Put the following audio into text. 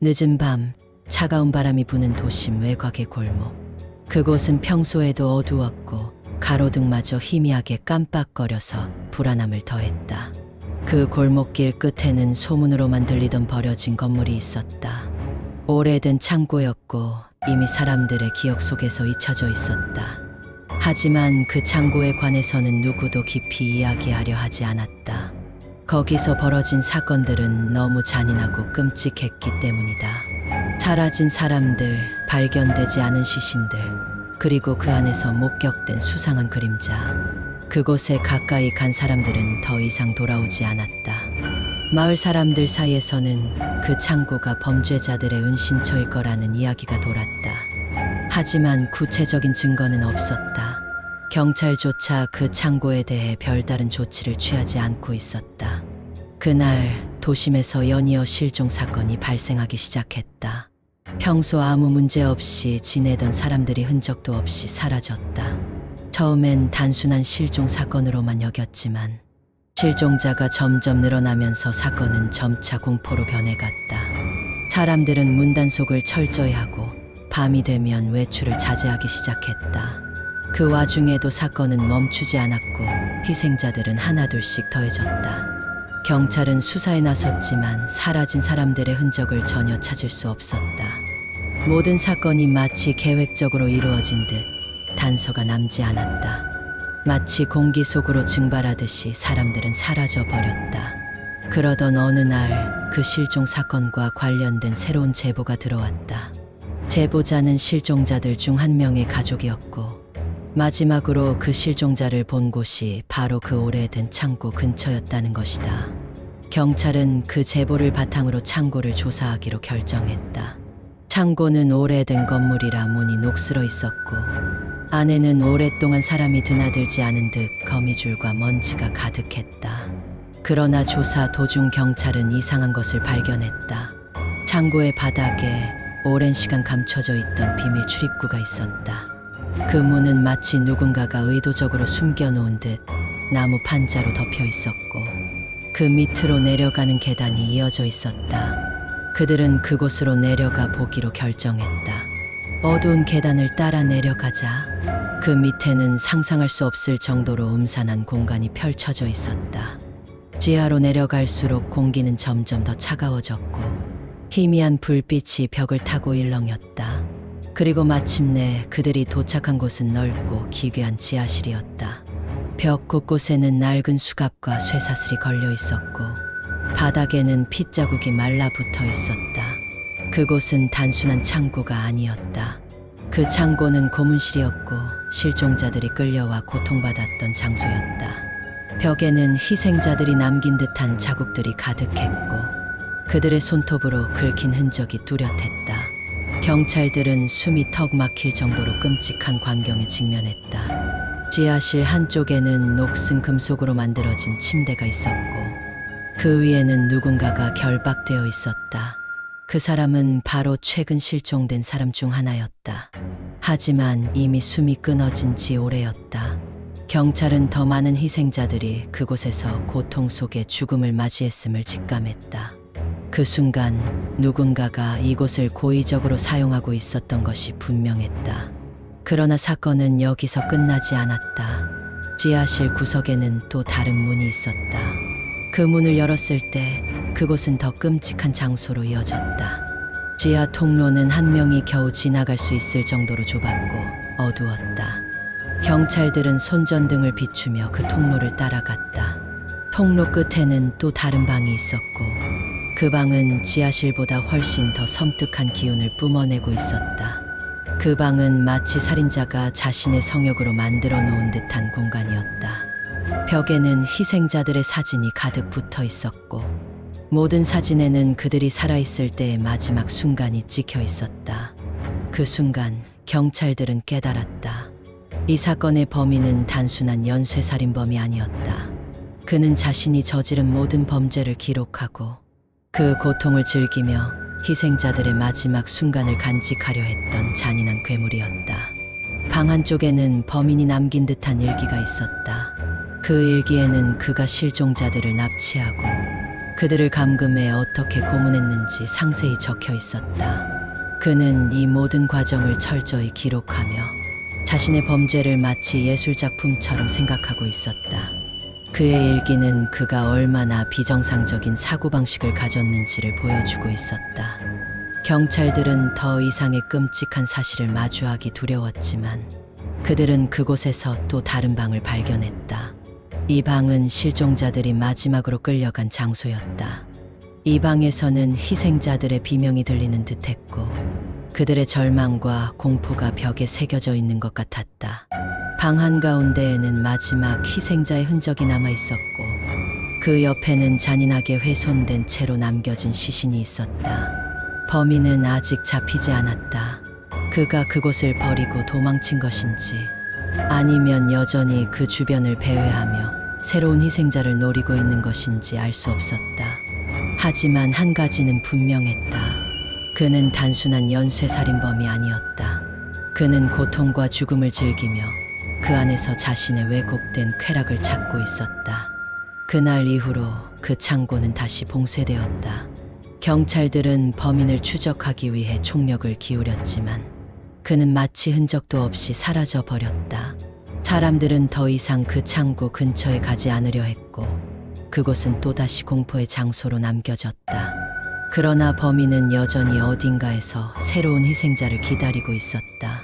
늦은 밤, 차가운 바람이 부는 도심 외곽의 골목. 그곳은 평소에도 어두웠고 가로등마저 희미하게 깜빡거려서 불안함을 더했다. 그 골목길 끝에는 소문으로만 들리던 버려진 건물이 있었다. 오래된 창고였고 이미 사람들의 기억 속에서 잊혀져 있었다. 하지만 그 창고에 관해서는 누구도 깊이 이야기하려 하지 않았다. 거기서 벌어진 사건들은 너무 잔인하고 끔찍했기 때문이다. 사라진 사람들, 발견되지 않은 시신들, 그리고 그 안에서 목격된 수상한 그림자. 그곳에 가까이 간 사람들은 더 이상 돌아오지 않았다. 마을 사람들 사이에서는 그 창고가 범죄자들의 은신처일 거라는 이야기가 돌았다. 하지만 구체적인 증거는 없었다. 경찰조차 그 창고에 대해 별다른 조치를 취하지 않고 있었다. 그날 도심에서 연이어 실종 사건이 발생하기 시작했다. 평소 아무 문제 없이 지내던 사람들이 흔적도 없이 사라졌다. 처음엔 단순한 실종 사건으로만 여겼지만 실종자가 점점 늘어나면서 사건은 점차 공포로 변해갔다. 사람들은 문단속을 철저히 하고 밤이 되면 외출을 자제하기 시작했다. 그 와중에도 사건은 멈추지 않았고 희생자들은 하나둘씩 더해졌다. 경찰은 수사에 나섰지만 사라진 사람들의 흔적을 전혀 찾을 수 없었다. 모든 사건이 마치 계획적으로 이루어진 듯 단서가 남지 않았다. 마치 공기 속으로 증발하듯이 사람들은 사라져 버렸다. 그러던 어느 날 그 실종 사건과 관련된 새로운 제보가 들어왔다. 제보자는 실종자들 중 한 명의 가족이었고 마지막으로 그 실종자를 본 곳이 바로 그 오래된 창고 근처였다는 것이다. 경찰은 그 제보를 바탕으로 창고를 조사하기로 결정했다. 창고는 오래된 건물이라 문이 녹슬어 있었고 안에는 오랫동안 사람이 드나들지 않은 듯 거미줄과 먼지가 가득했다. 그러나 조사 도중 경찰은 이상한 것을 발견했다. 창고의 바닥에 오랜 시간 감춰져 있던 비밀 출입구가 있었다. 그 문은 마치 누군가가 의도적으로 숨겨놓은 듯 나무 판자로 덮여 있었고 그 밑으로 내려가는 계단이 이어져 있었다. 그들은 그곳으로 내려가 보기로 결정했다. 어두운 계단을 따라 내려가자 그 밑에는 상상할 수 없을 정도로 음산한 공간이 펼쳐져 있었다. 지하로 내려갈수록 공기는 점점 더 차가워졌고 희미한 불빛이 벽을 타고 일렁였다. 그리고 마침내 그들이 도착한 곳은 넓고 기괴한 지하실이었다. 벽 곳곳에는 낡은 수갑과 쇠사슬이 걸려 있었고 바닥에는 핏자국이 말라붙어 있었다. 그곳은 단순한 창고가 아니었다. 그 창고는 고문실이었고 실종자들이 끌려와 고통받았던 장소였다. 벽에는 희생자들이 남긴 듯한 자국들이 가득했고 그들의 손톱으로 긁힌 흔적이 뚜렷했다. 경찰들은 숨이 턱 막힐 정도로 끔찍한 광경에 직면했다. 지하실 한쪽에는 녹슨 금속으로 만들어진 침대가 있었고 그 위에는 누군가가 결박되어 있었다. 그 사람은 바로 최근 실종된 사람 중 하나였다. 하지만 이미 숨이 끊어진 지 오래였다. 경찰은 더 많은 희생자들이 그곳에서 고통 속에 죽음을 맞이했음을 직감했다. 그 순간 누군가가 이곳을 고의적으로 사용하고 있었던 것이 분명했다. 그러나 사건은 여기서 끝나지 않았다. 지하실 구석에는 또 다른 문이 있었다. 그 문을 열었을 때 그곳은 더 끔찍한 장소로 이어졌다. 지하 통로는 한 명이 겨우 지나갈 수 있을 정도로 좁았고 어두웠다. 경찰들은 손전등을 비추며 그 통로를 따라갔다. 통로 끝에는 또 다른 방이 있었고 그 방은 지하실보다 훨씬 더 섬뜩한 기운을 뿜어내고 있었다. 그 방은 마치 살인자가 자신의 성역으로 만들어 놓은 듯한 공간이었다. 벽에는 희생자들의 사진이 가득 붙어 있었고 모든 사진에는 그들이 살아있을 때의 마지막 순간이 찍혀 있었다. 그 순간 경찰들은 깨달았다. 이 사건의 범인은 단순한 연쇄살인범이 아니었다. 그는 자신이 저지른 모든 범죄를 기록하고 그 고통을 즐기며 희생자들의 마지막 순간을 간직하려 했던 잔인한 괴물이었다. 방 한쪽에는 범인이 남긴 듯한 일기가 있었다. 그 일기에는 그가 실종자들을 납치하고 그들을 감금해 어떻게 고문했는지 상세히 적혀 있었다. 그는 이 모든 과정을 철저히 기록하며 자신의 범죄를 마치 예술작품처럼 생각하고 있었다. 그의 일기는 그가 얼마나 비정상적인 사고방식을 가졌는지를 보여주고 있었다. 경찰들은 더 이상의 끔찍한 사실을 마주하기 두려웠지만 그들은 그곳에서 또 다른 방을 발견했다. 이 방은 실종자들이 마지막으로 끌려간 장소였다. 이 방에서는 희생자들의 비명이 들리는 듯했고 그들의 절망과 공포가 벽에 새겨져 있는 것 같았다. 방 한가운데에는 마지막 희생자의 흔적이 남아 있었고 그 옆에는 잔인하게 훼손된 채로 남겨진 시신이 있었다. 범인은 아직 잡히지 않았다. 그가 그곳을 버리고 도망친 것인지 아니면 여전히 그 주변을 배회하며 새로운 희생자를 노리고 있는 것인지 알 수 없었다. 하지만 한 가지는 분명했다. 그는 단순한 연쇄살인범이 아니었다. 그는 고통과 죽음을 즐기며 그 안에서 자신의 왜곡된 쾌락을 찾고 있었다. 그날 이후로 그 창고는 다시 봉쇄되었다. 경찰들은 범인을 추적하기 위해 총력을 기울였지만 그는 마치 흔적도 없이 사라져 버렸다. 사람들은 더 이상 그 창고 근처에 가지 않으려 했고 그곳은 또다시 공포의 장소로 남겨졌다. 그러나 범인은 여전히 어딘가에서 새로운 희생자를 기다리고 있었다.